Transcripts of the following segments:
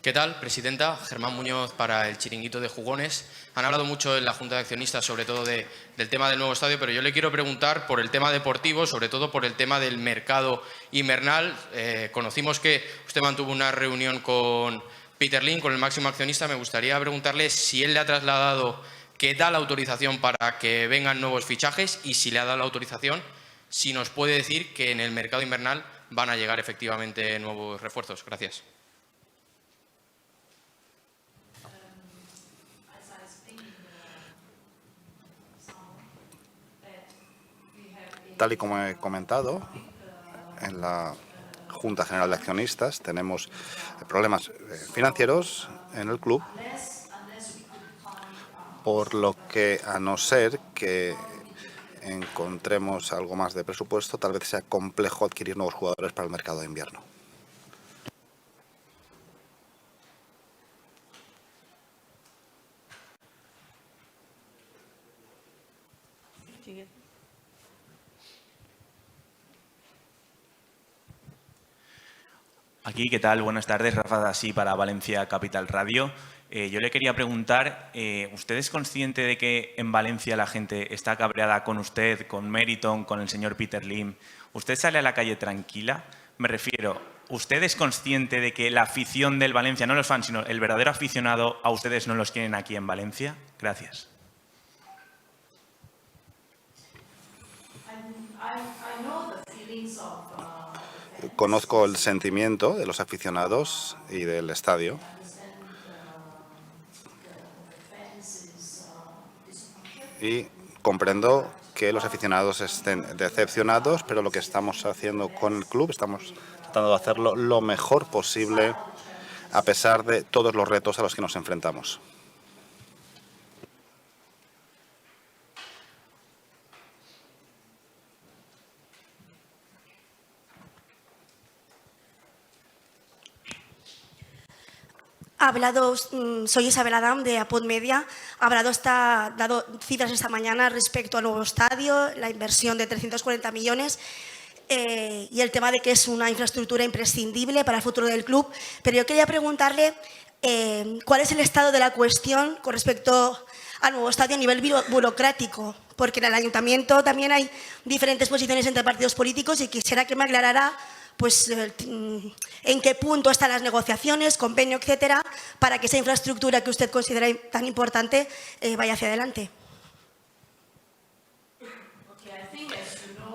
¿Qué tal, presidenta? Germán Muñoz para el Chiringuito de Jugones. Han hablado mucho en la Junta de Accionistas, sobre todo del tema del nuevo estadio, pero yo le quiero preguntar por el tema deportivo, sobre todo por el tema del mercado invernal. Conocimos que usted mantuvo una reunión con Peter Lim, con el máximo accionista. Me gustaría preguntarle si él le ha trasladado que da la autorización para que vengan nuevos fichajes y si le ha dado la autorización, si nos puede decir que en el mercado invernal van a llegar efectivamente nuevos refuerzos. Gracias. Tal y como he comentado, en la Junta General de Accionistas tenemos problemas financieros en el club, por lo que, a no ser que encontremos algo más de presupuesto, tal vez sea complejo adquirir nuevos jugadores para el mercado de invierno. Aquí, ¿qué tal? Buenas tardes, Rafa Dasí para Valencia Capital Radio. Yo le quería preguntar, ¿usted es consciente de que en Valencia la gente está cabreada con usted, con Meriton, con el señor Peter Lim? ¿Usted sale a la calle tranquila? Me refiero, ¿usted es consciente de que la afición del Valencia, no los fans, sino el verdadero aficionado, a ustedes no los quieren aquí en Valencia? Gracias. Conozco el sentimiento de los aficionados y del estadio. Y comprendo que los aficionados estén decepcionados, pero lo que estamos haciendo con el club, estamos tratando de hacerlo lo mejor posible a pesar de todos los retos a los que nos enfrentamos. Soy Isabel Adam de Apod Media. Ha dado cifras esta mañana respecto al nuevo estadio, la inversión de 340 millones y el tema de que es una infraestructura imprescindible para el futuro del club. Pero yo quería preguntarle cuál es el estado de la cuestión con respecto al nuevo estadio a nivel burocrático, porque en el ayuntamiento también hay diferentes posiciones entre partidos políticos y quisiera que me aclarara pues en qué punto están las negociaciones, convenio, etcétera, para que esa infraestructura que usted considera tan importante vaya hacia adelante.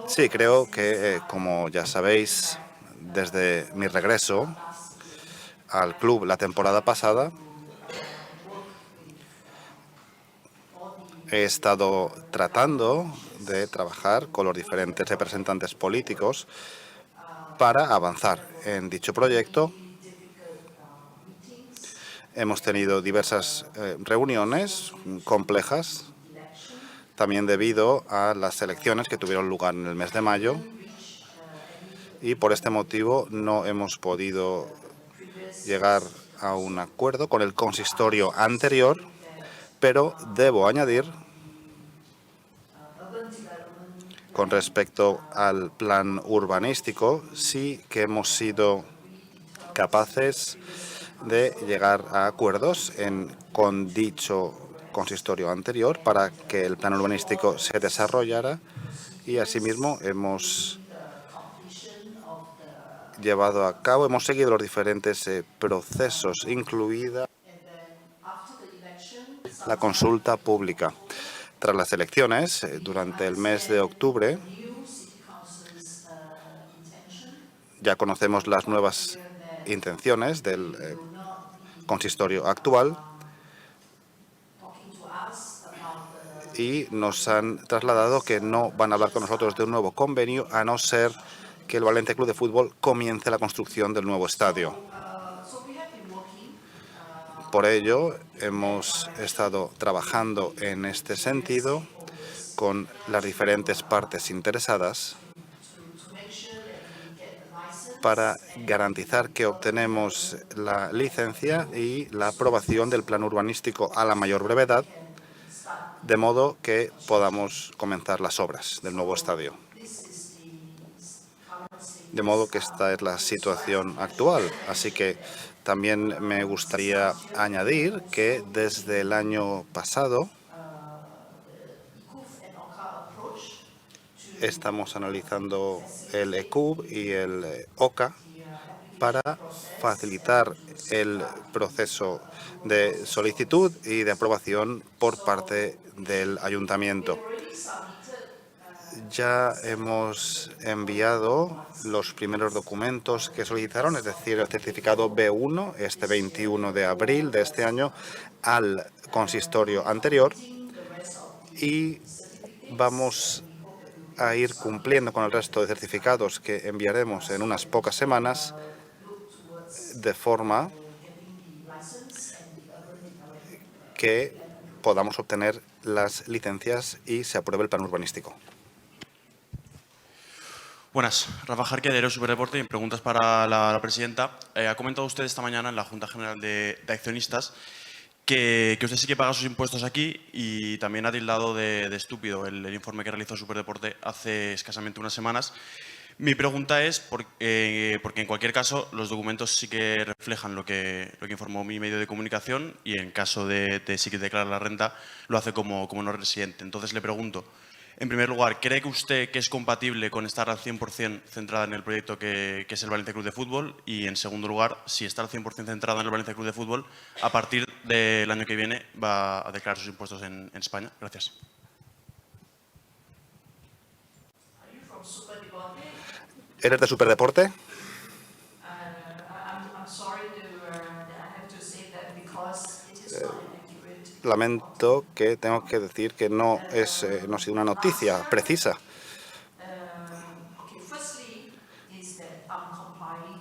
Sí, creo que, como ya sabéis, desde mi regreso al club la temporada pasada, he estado tratando de trabajar con los diferentes representantes políticos para avanzar en dicho proyecto. Hemos tenido diversas reuniones complejas, también debido a las elecciones que tuvieron lugar en el mes de mayo, y por este motivo no hemos podido llegar a un acuerdo con el consistorio anterior, pero debo añadir, con respecto al plan urbanístico, sí que hemos sido capaces de llegar a acuerdos con dicho consistorio anterior para que el plan urbanístico se desarrollara, y asimismo hemos llevado a cabo, hemos seguido los diferentes procesos, incluida la consulta pública. Tras las elecciones, durante el mes de octubre, ya conocemos las nuevas intenciones del consistorio actual y nos han trasladado que no van a hablar con nosotros de un nuevo convenio a no ser que el Valencia Club de Fútbol comience la construcción del nuevo estadio. Por ello, hemos estado trabajando en este sentido con las diferentes partes interesadas para garantizar que obtenemos la licencia y la aprobación del plan urbanístico a la mayor brevedad, de modo que podamos comenzar las obras del nuevo estadio. De modo que esta es la situación actual. Así que También me gustaría añadir que desde el año pasado estamos analizando el ECUB y el OCA para facilitar el proceso de solicitud y de aprobación por parte del ayuntamiento. Ya hemos enviado los primeros documentos que solicitaron, es decir, el certificado B1, este 21 de abril de este año, al consistorio anterior, y vamos a ir cumpliendo con el resto de certificados que enviaremos en unas pocas semanas, de forma que podamos obtener las licencias y se apruebe el plan urbanístico. Buenas, Rafa Jarquedero, Superdeporte, y preguntas para la presidenta. Ha comentado usted esta mañana en la Junta General de Accionistas que usted sí que paga sus impuestos aquí y también ha tildado de estúpido el informe que realizó Superdeporte hace escasamente unas semanas. Mi pregunta es, porque en cualquier caso los documentos sí que reflejan lo que informó mi medio de comunicación y en caso de sí que declarar la renta lo hace como no residente. Entonces le pregunto, en primer lugar, ¿cree que usted que es compatible con estar al 100% centrada en el proyecto que es el Valencia Club de Fútbol? Y en segundo lugar, si está al 100% centrada en el Valencia Club de Fútbol, a partir del año que viene va a declarar sus impuestos en España. Gracias. ¿Eres de Superdeporte? Lamento que tengo que decir que no ha sido una noticia precisa.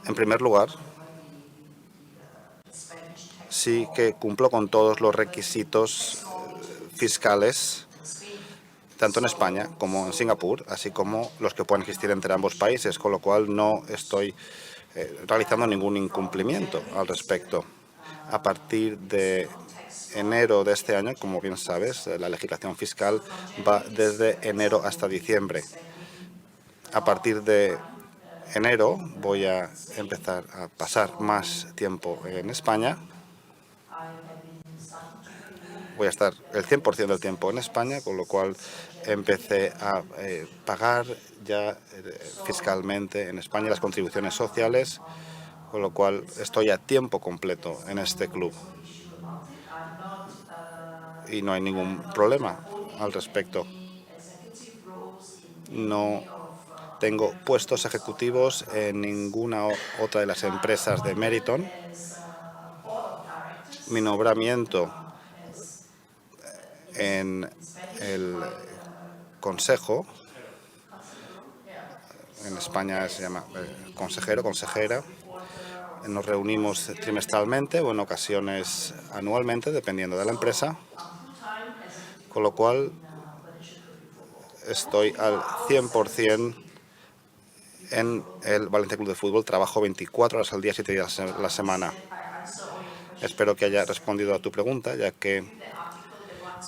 En primer lugar, sí que cumplo con todos los requisitos fiscales, tanto en España como en Singapur, así como los que pueden existir entre ambos países, con lo cual no estoy realizando ningún incumplimiento al respecto. A partir de enero de este año, como bien sabes, la legislación fiscal va desde enero hasta diciembre. A partir de enero voy a empezar a pasar más tiempo en España. Voy a estar el 100% del tiempo en España, con lo cual empecé a pagar ya fiscalmente en España las contribuciones sociales, con lo cual estoy a tiempo completo en este club. Y no hay ningún problema al respecto. No tengo puestos ejecutivos en ninguna otra de las empresas de Meriton. Mi nombramiento en el Consejo, en España se llama consejero, consejera. Nos reunimos trimestralmente o en ocasiones anualmente, dependiendo de la empresa, con lo cual estoy al 100% en el Valencia Club de Fútbol. Trabajo 24 horas al día, 7 días a la semana. Espero que haya respondido a tu pregunta, ya que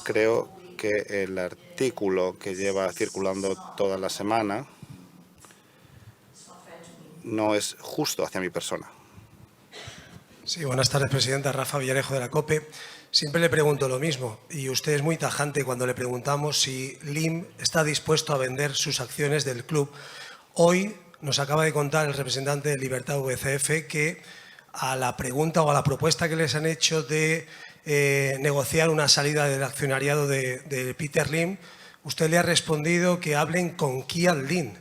creo que el artículo que lleva circulando toda la semana no es justo hacia mi persona. Sí, buenas tardes, presidenta. Rafa Villarejo, de la COPE. Siempre le pregunto lo mismo y usted es muy tajante cuando le preguntamos si LIM está dispuesto a vender sus acciones del club. Hoy nos acaba de contar el representante de Libertad VCF que a la pregunta o a la propuesta que les han hecho de negociar una salida del accionariado de Peter Lim, usted le ha respondido que hablen con Kian Lin.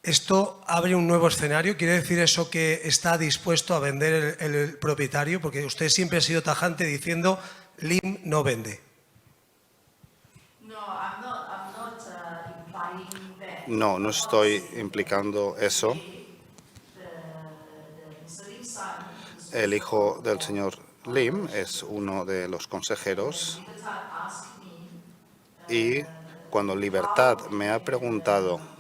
¿Esto abre un nuevo escenario? ¿Quiere decir eso que está dispuesto a vender el propietario? Porque usted siempre ha sido tajante diciendo Lim no vende. No, no estoy implicando eso. El hijo del señor Lim es uno de los consejeros y cuando Libertad me ha preguntado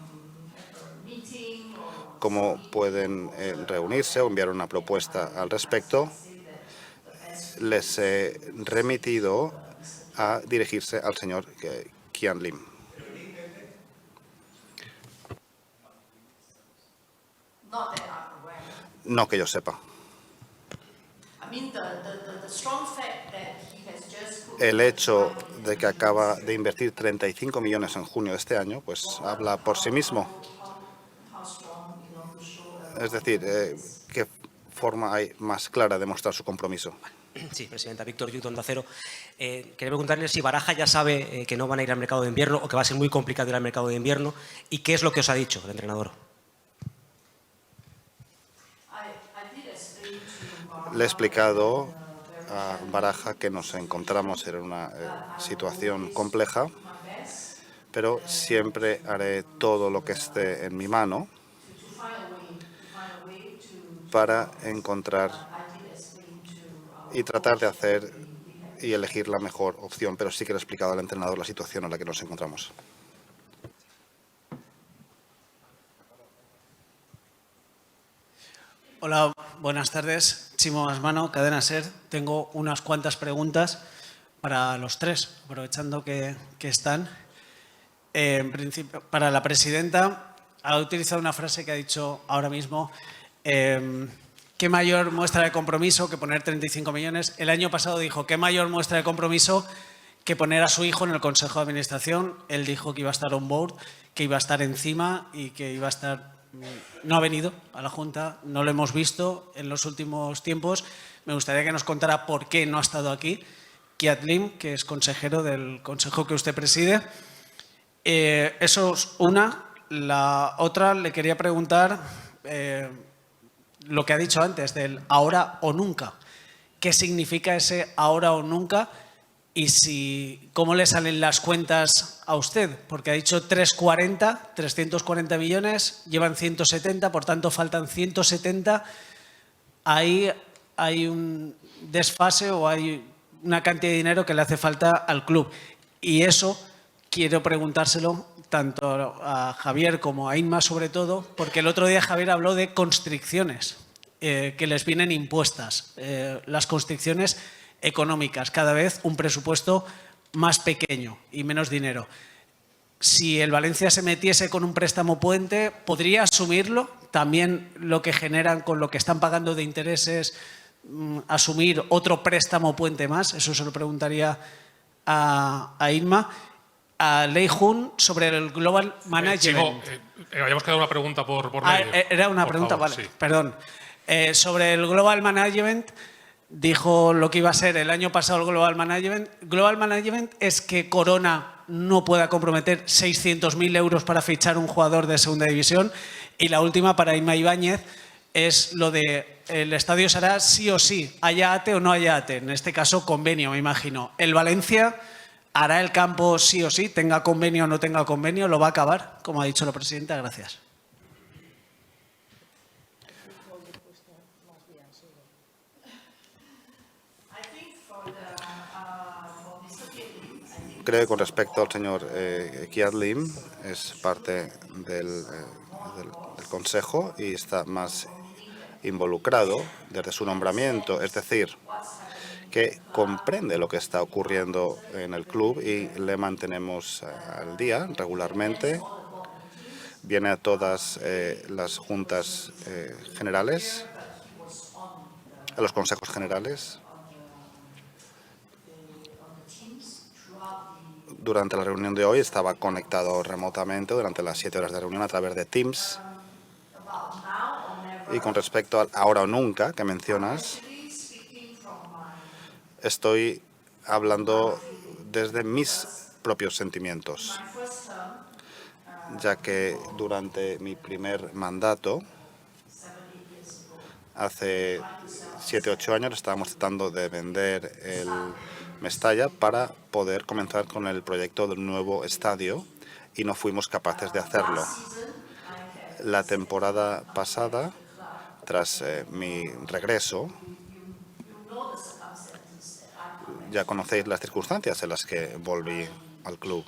cómo pueden reunirse o enviar una propuesta al respecto, les he remitido a dirigirse al señor Kian Lim. No que yo sepa. El hecho de que acaba de invertir 35 millones en junio de este año, pues habla por sí mismo. Es decir, ¿qué forma hay más clara de mostrar su compromiso? Sí, presidenta. Víctor Lluc, Onda Cero. Quería preguntarle si Baraja ya sabe que no van a ir al mercado de invierno o que va a ser muy complicado ir al mercado de invierno y qué es lo que os ha dicho el entrenador. Le he explicado a Baraja que nos encontramos en una situación compleja, pero siempre haré todo lo que esté en mi mano para encontrar y tratar de hacer y elegir la mejor opción, pero sí que le he explicado al entrenador la situación en la que nos encontramos. Hola, buenas tardes. Chimo Asmano, Cadena SER. Tengo unas cuantas preguntas para los tres, aprovechando que están. En principio, para la presidenta, ha utilizado una frase que ha dicho ahora mismo, ¿qué mayor muestra de compromiso que poner 35 millones? El año pasado dijo, ¿qué mayor muestra de compromiso que poner a su hijo en el Consejo de Administración? Él dijo que iba a estar on board, que iba a estar encima y que iba a estar... No ha venido a la Junta, no lo hemos visto en los últimos tiempos. Me gustaría que nos contara por qué no ha estado aquí. Keat Lim, que es consejero del consejo que usted preside. Eso es una. La otra, le quería preguntar lo que ha dicho antes del ahora o nunca. ¿Qué significa ese ahora o nunca? Y cómo le salen las cuentas a usted, porque ha dicho 340 millones, llevan 170, por tanto faltan 170. Ahí hay un desfase o hay una cantidad de dinero que le hace falta al club. Y eso quiero preguntárselo tanto a Javier como a Inma sobre todo, porque el otro día Javier habló de constricciones que les vienen impuestas, las constricciones económicas, cada vez un presupuesto más pequeño y menos dinero. Si el Valencia se metiese con un préstamo puente, ¿podría asumirlo? También lo que generan con lo que están pagando de intereses, asumir otro préstamo puente más. Eso se lo preguntaría a Inma. A Lei Jun sobre el Global Management. Habíamos quedado una pregunta por medio. Era una pregunta, favor, vale, sí. perdón. Sobre el Global Management, dijo lo que iba a ser el año pasado el Global Management. Global Management es que Corona no pueda comprometer 600.000 euros para fichar un jugador de segunda división. Y la última, para Inma Ibáñez, es lo de el estadio será sí o sí, haya ATE o no haya ATE. En este caso, convenio, me imagino. El Valencia hará el campo sí o sí, tenga convenio o no tenga convenio, lo va a acabar, como ha dicho la presidenta. Gracias. Creo que con respecto al señor Keat Lim, es parte del Consejo y está más involucrado desde su nombramiento, es decir, que comprende lo que está ocurriendo en el club y le mantenemos al día regularmente. Viene a todas las juntas generales, a los consejos generales. Durante la reunión de hoy estaba conectado remotamente durante las 7 horas de reunión a través de Teams. Y con respecto al ahora o nunca que mencionas, estoy hablando desde mis propios sentimientos, ya que durante mi primer mandato, hace 7 o 8 años, estábamos tratando de vender el Mestalla para poder comenzar con el proyecto del nuevo estadio y no fuimos capaces de hacerlo. La temporada pasada, tras mi regreso, ya conocéis las circunstancias en las que volví al club.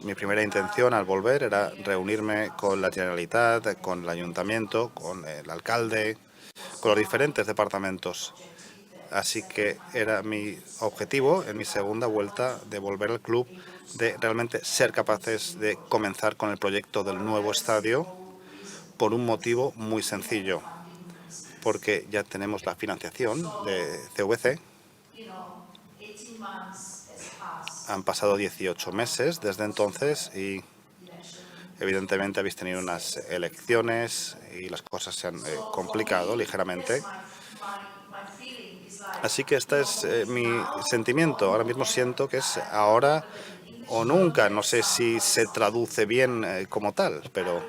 Mi primera intención al volver era reunirme con la Generalitat, con el Ayuntamiento, con el alcalde, con los diferentes departamentos. Así que era mi objetivo en mi segunda vuelta de volver al club, de realmente ser capaces de comenzar con el proyecto del nuevo estadio por un motivo muy sencillo. porque ya tenemos la financiación de CVC. Han pasado 18 meses desde entonces y evidentemente habéis tenido unas elecciones y las cosas se han complicado ligeramente. Así que este es mi sentimiento. Ahora mismo siento que es ahora o nunca. No sé si se traduce bien como tal, pero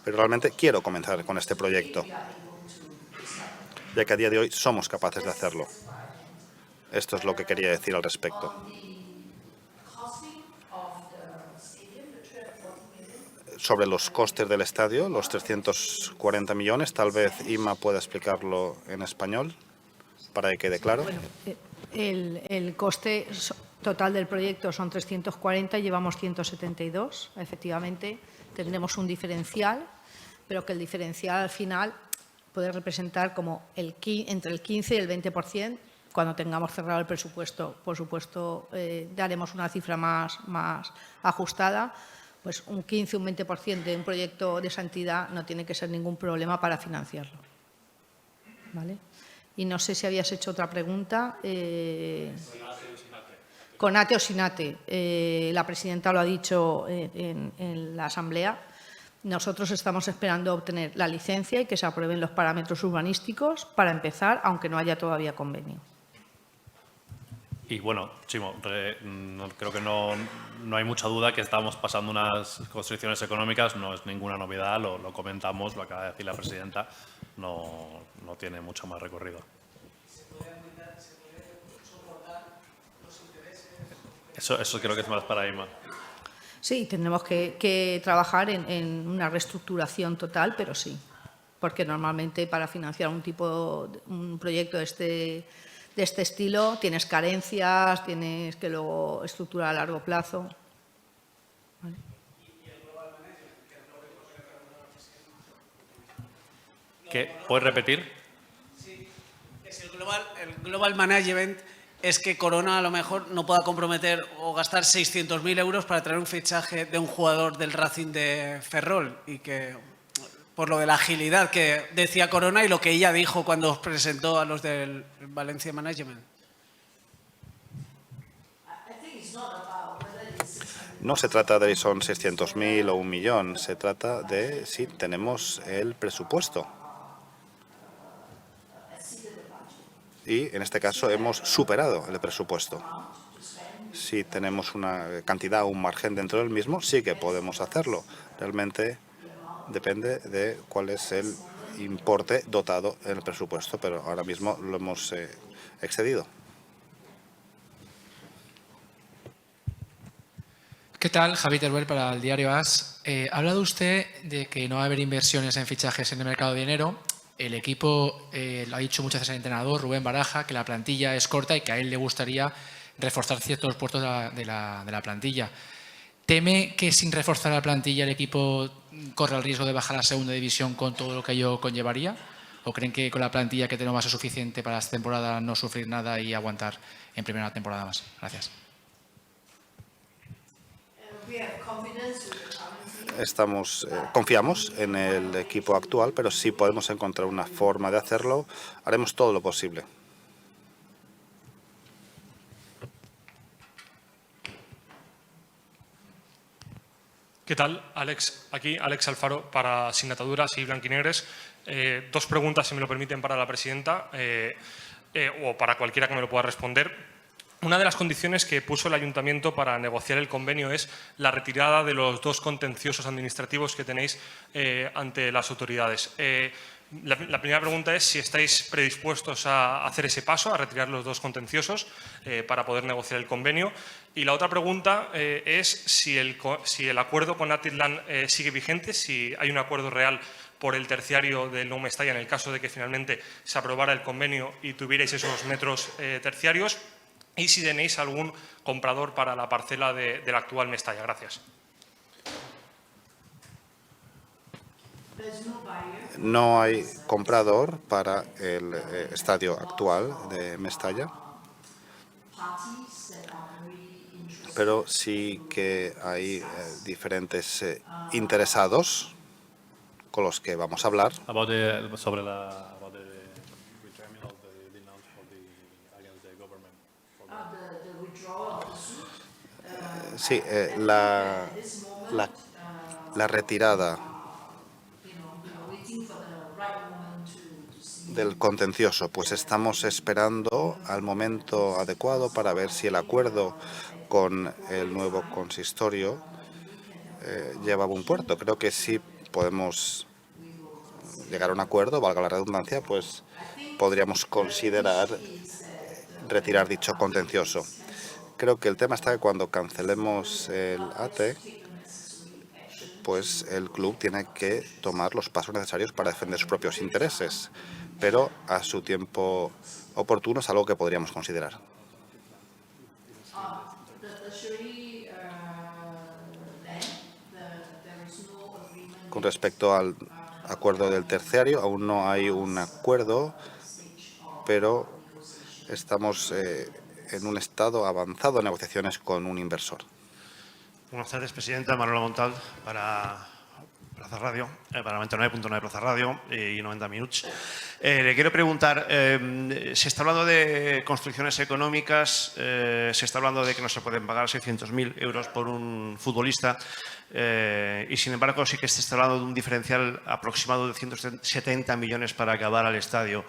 realmente quiero comenzar con este proyecto, ya que a día de hoy somos capaces de hacerlo. Esto es lo que quería decir al respecto. Sobre los costes del estadio, los 340 millones, tal vez Ima pueda explicarlo en español para que quede claro. Bueno, el coste total del proyecto son 340, llevamos 172, efectivamente. Tendremos un diferencial, pero que el diferencial al final puede representar como entre el 15 y el 20%. Cuando tengamos cerrado el presupuesto, por supuesto, daremos una cifra más ajustada. Pues un 15, un 20% de un proyecto de esa entidad no tiene que ser ningún problema para financiarlo. ¿Vale? Y no sé si habías hecho otra pregunta. Con ATE o sin ATE. La presidenta lo ha dicho en la asamblea. Nosotros estamos esperando obtener la licencia y que se aprueben los parámetros urbanísticos para empezar, aunque no haya todavía convenio. Y bueno, Chimo, creo que no hay mucha duda que estamos pasando unas constricciones económicas, no es ninguna novedad, lo comentamos, lo acaba de decir la presidenta, no tiene mucho más recorrido. Eso creo que es más para Ima. Sí, tendremos que trabajar en una reestructuración total, pero sí, porque normalmente para financiar un proyecto de este estilo tienes carencias, tienes que luego estructurar a largo plazo. ¿Vale? ¿Puedes repetir? Sí, es el Global Management es que Corona a lo mejor no pueda comprometer o gastar 600.000 euros para traer un fichaje de un jugador del Racing de Ferrol y que por lo de la agilidad que decía Corona y lo que ella dijo cuando os presentó a los del Valencia Management. No se trata de si son 600.000 o 1 millón, se trata de si tenemos el presupuesto. Y en este caso hemos superado el presupuesto. Si tenemos una cantidad o un margen dentro del mismo, sí que podemos hacerlo. Realmente depende de cuál es el importe dotado en el presupuesto, pero ahora mismo lo hemos excedido. ¿Qué tal? Javi Teruel para el diario AS. Ha hablado usted de que no va a haber inversiones en fichajes en el mercado de enero. El equipo, lo ha dicho muchas veces el entrenador, Rubén Baraja, que la plantilla es corta y que a él le gustaría reforzar ciertos puestos de la plantilla. ¿Teme que sin reforzar la plantilla el equipo corre el riesgo de bajar a la segunda división con todo lo que ello conllevaría? ¿O creen que con la plantilla que tenemos va a ser suficiente para esta temporada no sufrir nada y aguantar en primera temporada más? Gracias. Confiamos en el equipo actual, pero si podemos encontrar una forma de hacerlo, haremos todo lo posible. ¿Qué tal, Alex? Aquí, Alex Alfaro, para Signataduras y Blanquinegres. Dos preguntas, si me lo permiten, para la presidenta o para cualquiera que me lo pueda responder. Una de las condiciones que puso el Ayuntamiento para negociar el convenio es la retirada de los dos contenciosos administrativos que tenéis ante las autoridades. La primera pregunta es si estáis predispuestos a hacer ese paso, a retirar los dos contenciosos para poder negociar el convenio. Y la otra pregunta es si el acuerdo con Atitlan sigue vigente, si hay un acuerdo real por el terciario del Nou Mestalla en el caso de que finalmente se aprobara el convenio y tuvierais esos metros terciarios. Y si tenéis algún comprador para la parcela del actual Mestalla. Gracias. No hay comprador para el estadio actual de Mestalla, pero sí que hay diferentes interesados con los que vamos a hablar. Sobre Sí, la retirada del contencioso, pues estamos esperando al momento adecuado para ver si el acuerdo con el nuevo consistorio lleva a buen puerto. Creo que sí podemos llegar a un acuerdo, valga la redundancia, pues podríamos considerar retirar dicho contencioso. Creo que el tema está que cuando cancelemos el ATE, pues el club tiene que tomar los pasos necesarios para defender sus propios intereses, pero a su tiempo oportuno es algo que podríamos considerar. Con respecto al acuerdo del terciario, aún no hay un acuerdo, pero estamos en un estado avanzado de negociaciones con un inversor. Buenas tardes, presidenta. Manuel Montal, para Plaza Radio, para 99.9 Plaza Radio y 90 Minuts. Le quiero preguntar, se está hablando de construcciones económicas, se está hablando de que no se pueden pagar 600.000 euros por un futbolista y, sin embargo, sí que se está hablando de un diferencial aproximado de 170 millones para acabar al estadio.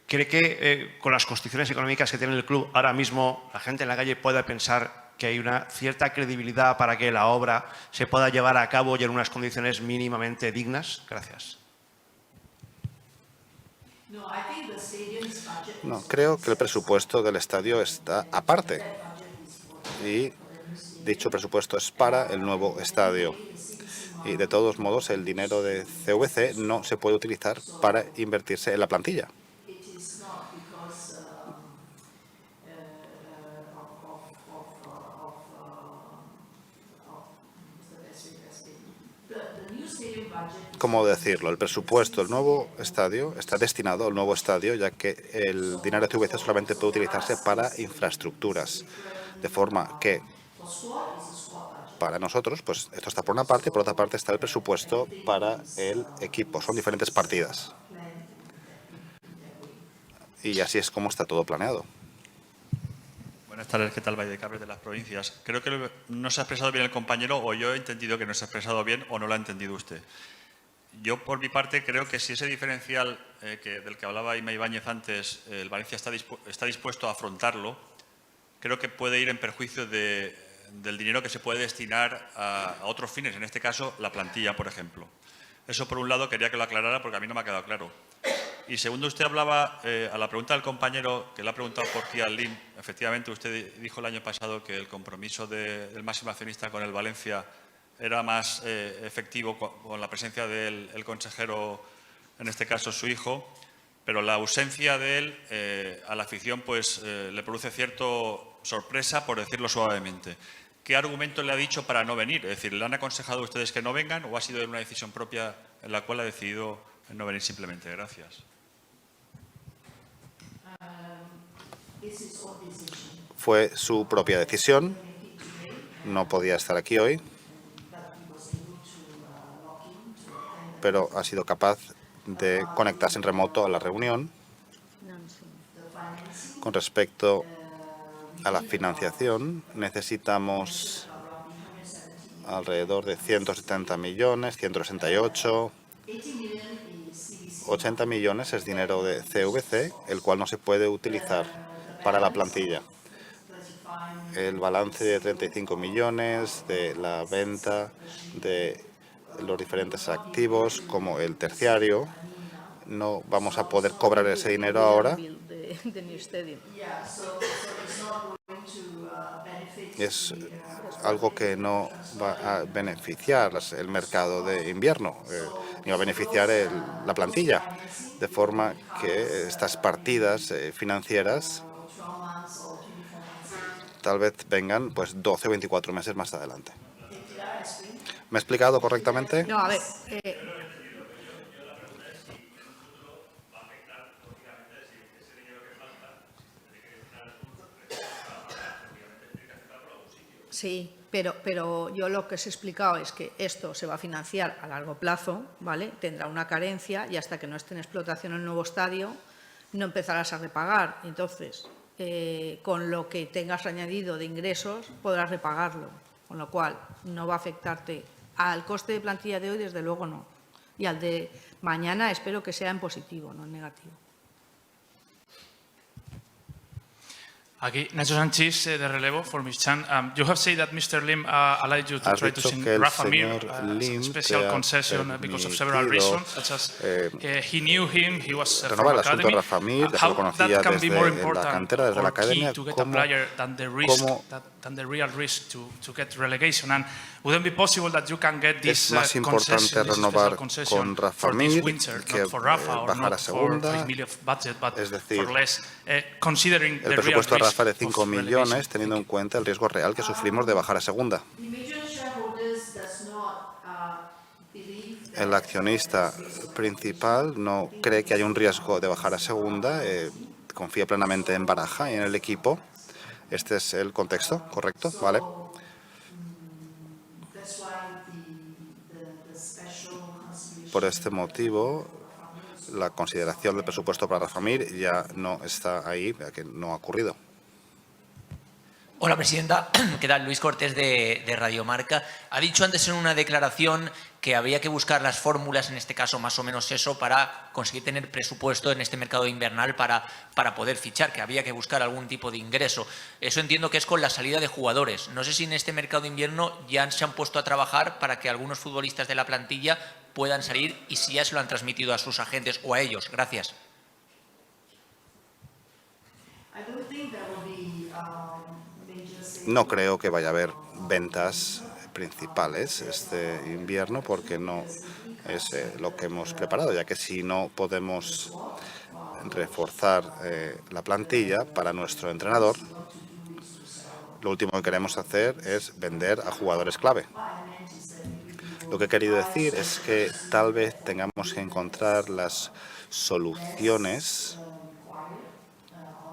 ¿Cree que con las construcciones económicas que tiene el club ahora mismo la gente en la calle pueda pensar que hay una cierta credibilidad para que la obra se pueda llevar a cabo y en unas condiciones mínimamente dignas? Gracias. No, creo que el presupuesto del estadio está aparte y dicho presupuesto es para el nuevo estadio. Y de todos modos el dinero de CVC no se puede utilizar para invertirse en la plantilla. ¿Cómo decirlo? El presupuesto del nuevo estadio está destinado al nuevo estadio, ya que el dinero de CVC solamente puede utilizarse para infraestructuras. De forma que, para nosotros, pues esto está por una parte, y por otra parte está el presupuesto para el equipo. Son diferentes partidas. Y así es como está todo planeado. Buenas tardes, ¿qué tal, Vallecabres de las provincias? Creo que no se ha expresado bien el compañero, o yo he entendido que no se ha expresado bien, o no lo ha entendido usted. Yo, por mi parte, creo que si ese diferencial del que hablaba Ima Ibáñez antes, el Valencia está dispuesto a afrontarlo, creo que puede ir en perjuicio del dinero que se puede destinar a otros fines, en este caso, la plantilla, por ejemplo. Eso, por un lado, quería que lo aclarara porque a mí no me ha quedado claro. Y segundo, usted hablaba, a la pregunta del compañero que le ha preguntado por qué al LIM, efectivamente usted dijo el año pasado que el compromiso del máximo accionista con el Valencia era más efectivo con la presencia del consejero, en este caso su hijo, pero la ausencia de él a la afición pues le produce cierta sorpresa, por decirlo suavemente. ¿Qué argumento le ha dicho para no venir? Es decir, ¿le han aconsejado a ustedes que no vengan o ha sido una decisión propia en la cual ha decidido no venir simplemente? Gracias. Fue su propia decisión. No podía estar aquí hoy, pero ha sido capaz de conectarse en remoto a la reunión. Con respecto a la financiación, necesitamos alrededor de 170 millones, 168. 80 millones es dinero de CVC, el cual no se puede utilizar para la plantilla. El balance de 35 millones de la venta de los diferentes activos, como el terciario, no vamos a poder cobrar ese dinero ahora. Es algo que no va a beneficiar el mercado de invierno, ni va a beneficiar la plantilla, de forma que estas partidas financieras tal vez vengan pues 12 o 24 meses más adelante. ¿Me he explicado correctamente? No, a ver. Sí, pero yo lo que os he explicado es que esto se va a financiar a largo plazo, ¿vale? Tendrá una carencia y hasta que no esté en explotación el nuevo estadio no empezarás a repagar. Entonces, con lo que tengas añadido de ingresos podrás repagarlo, con lo cual no va a afectarte al coste de plantilla de hoy, desde luego no, y al de mañana espero que sea en positivo, no en negativo. Aquí, Nacho Sánchez, de relevo, for Ms. Chan. You have said that Mr. Lim allowed you to Has try to dicho sing que el Rafa Mir señor as Lim a te special ha concession because of several permitido, reasons, such as he knew him, he was renovar from el asunto academy. de Rafa Mir, ya se How lo that conocía can be desde more la important cantera, desde la or key academia, to get a player than the risk, than the real risk to get relegation. And wouldn't it be possible that you can get this es más importante concession, this renovar special concession con Rafa for this Mir winter, que not for Rafa or bajar a not for segunda, 5 million budget, but es decir, for less, considering el the real presupuesto de risk Rafa de 5 of millones, relegation. teniendo en cuenta el riesgo real que sufrimos de bajar a segunda. El accionista principal no cree que haya un riesgo de bajar a segunda, confía plenamente en Baraja y en el equipo. Este es el contexto, ¿correcto? ¿Vale? Por este motivo, la consideración del presupuesto para Rafa Mir ya no está ahí, que no ha ocurrido. Hola, presidenta. ¿Qué tal? Luis Cortés de Radio Marca. Ha dicho antes en una declaración que había que buscar las fórmulas, en este caso más o menos eso, para conseguir tener presupuesto en este mercado invernal para poder fichar, que había que buscar algún tipo de ingreso. Eso entiendo que es con la salida de jugadores. No sé si en este mercado de invierno ya se han puesto a trabajar para que algunos futbolistas de la plantilla puedan salir y si ya se lo han transmitido a sus agentes o a ellos. Gracias. No creo que vaya a haber ventas principales este invierno porque no es lo que hemos preparado, ya que si no podemos reforzar la plantilla para nuestro entrenador, lo último que queremos hacer es vender a jugadores clave. Lo que he querido decir es que tal vez tengamos que encontrar las soluciones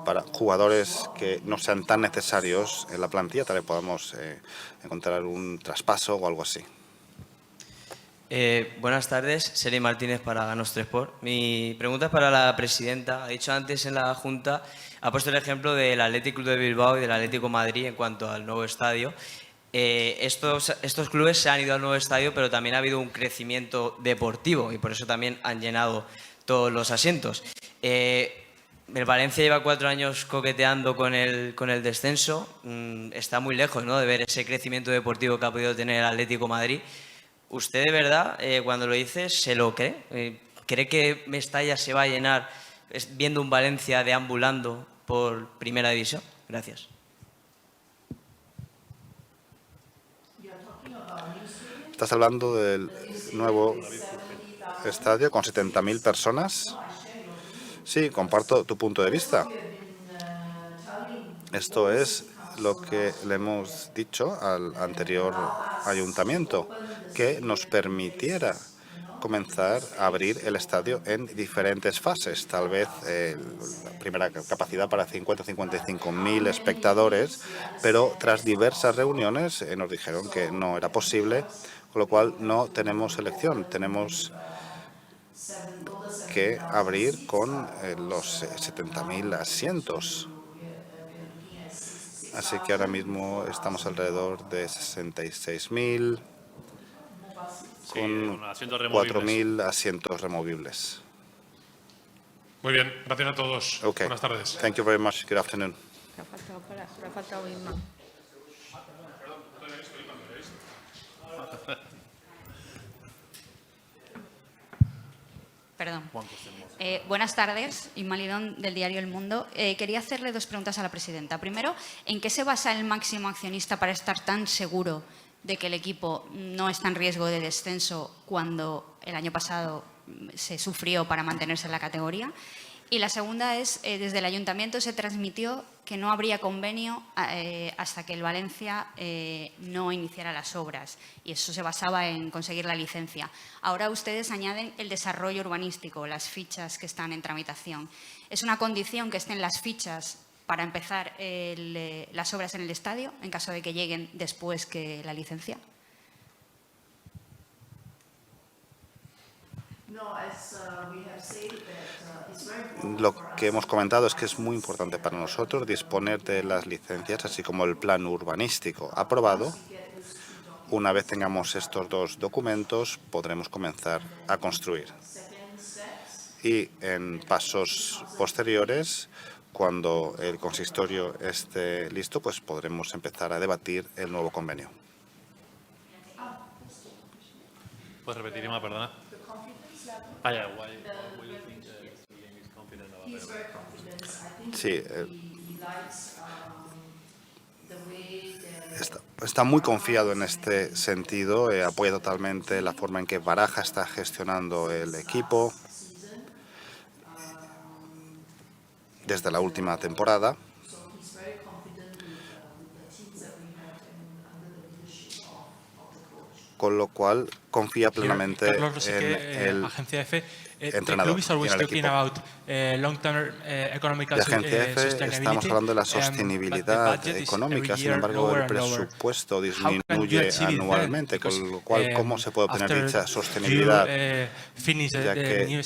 para jugadores que no sean tan necesarios en la plantilla, tal vez podamos encontrar un traspaso o algo así. Buenas tardes, Seri Martínez para Nostre Sport. Mi pregunta es para la presidenta. Ha dicho antes en la Junta, ha puesto el ejemplo del Athletic Club de Bilbao y del Atlético de Madrid en cuanto al nuevo estadio. Estos clubes se han ido al nuevo estadio, pero también ha habido un crecimiento deportivo y por eso también han llenado todos los asientos. El Valencia lleva 4 años coqueteando con el descenso. Está muy lejos, ¿no?, de ver ese crecimiento deportivo que ha podido tener el Atlético de Madrid. ¿Usted de verdad, cuando lo dice, se lo cree? ¿Cree que Mestalla se va a llenar viendo un Valencia deambulando por Primera División? Gracias. Estás hablando del nuevo estadio con 70.000 personas. Sí, comparto tu punto de vista. Esto es lo que le hemos dicho al anterior ayuntamiento, que nos permitiera comenzar a abrir el estadio en diferentes fases. Tal vez la primera capacidad para 50 o 55.000 espectadores, pero tras diversas reuniones nos dijeron que no era posible, con lo cual no tenemos elección. Tenemos que abrir con los 70.000 asientos. Así que ahora mismo estamos alrededor de 66.000 con 4.000 asientos removibles. Muy bien, gracias a todos. Okay. Buenas tardes. Thank you very much. Good afternoon. Le ha faltado Inma. Perdón. Buenas tardes, Inma Lidón, del diario El Mundo. Quería hacerle 2 preguntas a la presidenta. Primero, ¿en qué se basa el máximo accionista para estar tan seguro de que el equipo no está en riesgo de descenso cuando el año pasado se sufrió para mantenerse en la categoría? Y la segunda es, desde el ayuntamiento se transmitió que no habría convenio hasta que el Valencia no iniciara las obras, y eso se basaba en conseguir la licencia. Ahora ustedes añaden el desarrollo urbanístico, las fichas que están en tramitación. ¿Es una condición que estén las fichas para empezar las obras en el estadio, en caso de que lleguen después que la licencia? Lo que hemos comentado es que es muy importante para nosotros disponer de las licencias, así como el plan urbanístico aprobado. Una vez tengamos estos dos documentos, podremos comenzar a construir. Y en pasos posteriores, cuando el consistorio esté listo, pues podremos empezar a debatir el nuevo convenio. ¿Puedes repetir, Ima, perdona? Sí, está muy confiado en este sentido, apoya totalmente la forma en que Baraja está gestionando el equipo desde la última temporada. Con lo cual confía plenamente en el Agencia F. entrenador y en el equipo. De Agencia F estamos hablando de la sostenibilidad económica, sin embargo el presupuesto disminuye anualmente, con lo cual ¿cómo se puede obtener dicha sostenibilidad? Ya que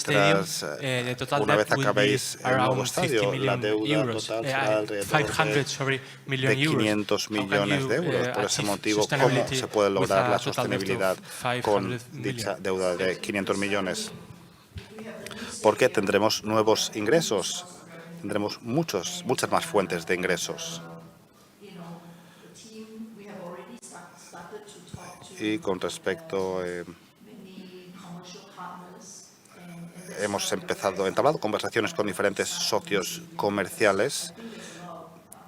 una vez acabéis el nuevo estadio, la deuda total será alrededor de 500 millones de euros. Por ese motivo, ¿cómo se puede lograr la sostenibilidad con dicha deuda de 500 millones? Porque tendremos nuevos ingresos, tendremos muchas más fuentes de ingresos. Y con respecto, hemos entablado conversaciones con diferentes socios comerciales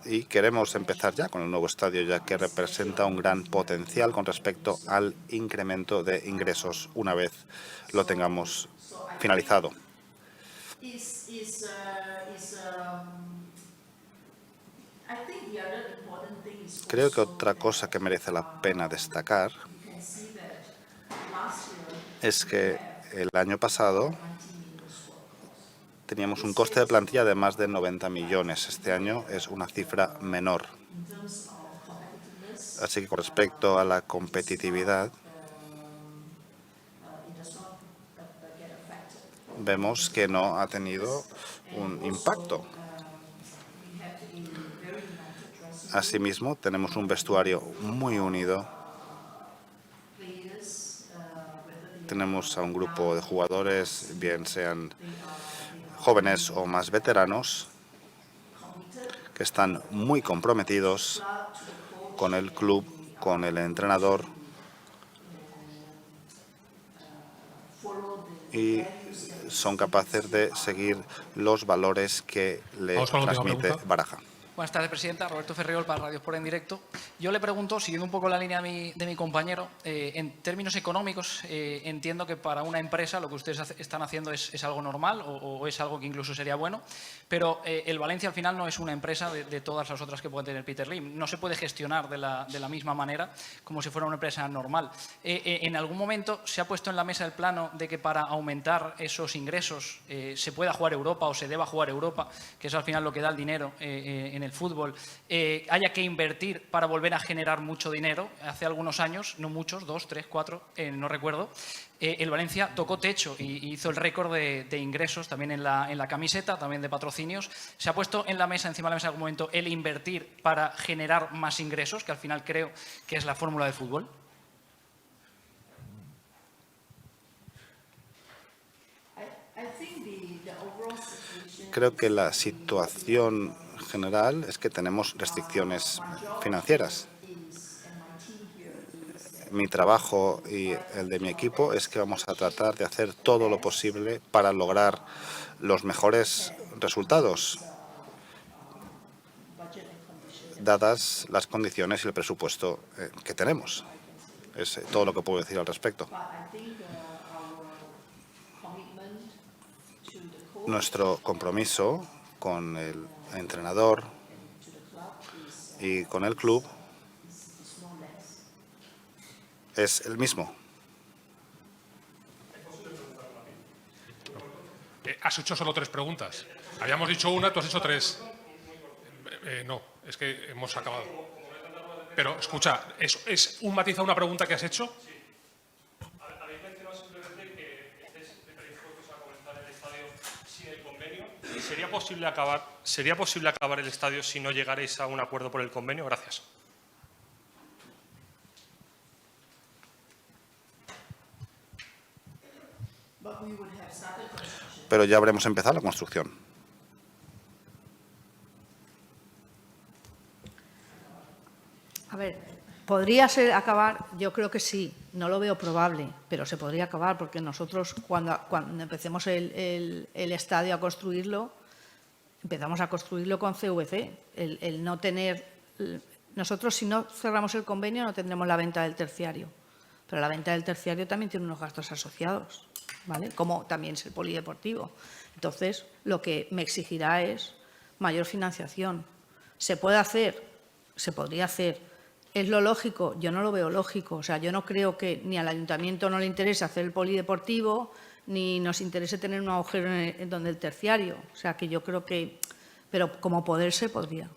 y queremos empezar ya con el nuevo estadio, ya que representa un gran potencial con respecto al incremento de ingresos una vez lo tengamos finalizado. Creo que otra cosa que merece la pena destacar es que el año pasado teníamos un coste de plantilla de más de 90 millones. Este año es una cifra menor. Así que con respecto a la competitividad, vemos que no ha tenido un impacto. Asimismo, tenemos un vestuario muy unido. Tenemos a un grupo de jugadores, bien sean jóvenes o más veteranos, que están muy comprometidos con el club, con el entrenador y son capaces de seguir los valores que le transmite Baraja. Buenas tardes, presidenta. Roberto Ferriol para Radio Sport en directo. Yo le pregunto, siguiendo un poco la línea de mi compañero, en términos económicos, entiendo que para una empresa lo que ustedes están haciendo es algo normal o es algo que incluso sería bueno, pero el Valencia al final no es una empresa de todas las otras que puede tener Peter Lim. No se puede gestionar de la misma manera como si fuera una empresa normal. ¿En algún momento se ha puesto en la mesa el plano de que para aumentar esos ingresos se pueda jugar Europa o se deba jugar Europa, que es al final lo que da el dinero en el fútbol, haya que invertir para volver a generar mucho dinero? Hace algunos años, no muchos, 2, 3, 4, no recuerdo, el Valencia tocó techo y hizo el récord de ingresos también en la camiseta, también de patrocinios. ¿Se ha puesto en la mesa, encima de la mesa en algún momento, el invertir para generar más ingresos, que al final creo que es la fórmula del fútbol? Creo que la situación general es que tenemos restricciones financieras. Mi trabajo y el de mi equipo es que vamos a tratar de hacer todo lo posible para lograr los mejores resultados, dadas las condiciones y el presupuesto que tenemos. Es todo lo que puedo decir al respecto. Nuestro compromiso con el entrenador y con el club es el mismo. Has hecho solo 3 preguntas. Habíamos dicho una, tú has hecho 3. No, es que hemos acabado. Pero, escucha, ¿es un matiz a una pregunta que has hecho? Habéis mencionado simplemente que estáis predispuestos a comenzar el estadio sin el convenio ¿Sería posible acabar el estadio si no llegaréis a un acuerdo por el convenio? Gracias. Pero ya habremos empezado la construcción. A ver, ¿podría ser acabar? Yo creo que sí, no lo veo probable, pero se podría acabar porque nosotros cuando empecemos el estadio a construirlo, empezamos a construirlo con CVC. El no tener... Nosotros si no cerramos el convenio no tendremos la venta del terciario, pero la venta del terciario también tiene unos gastos asociados, ¿vale? Como también es el polideportivo. Entonces, lo que me exigirá es mayor financiación. ¿Se puede hacer? Se podría hacer. ¿Es lo lógico? Yo no lo veo lógico. O sea, yo no creo que ni al ayuntamiento no le interese hacer el polideportivo, ni nos interese tener un agujero en donde el terciario. O sea, que yo creo que... Pero como poder se podría.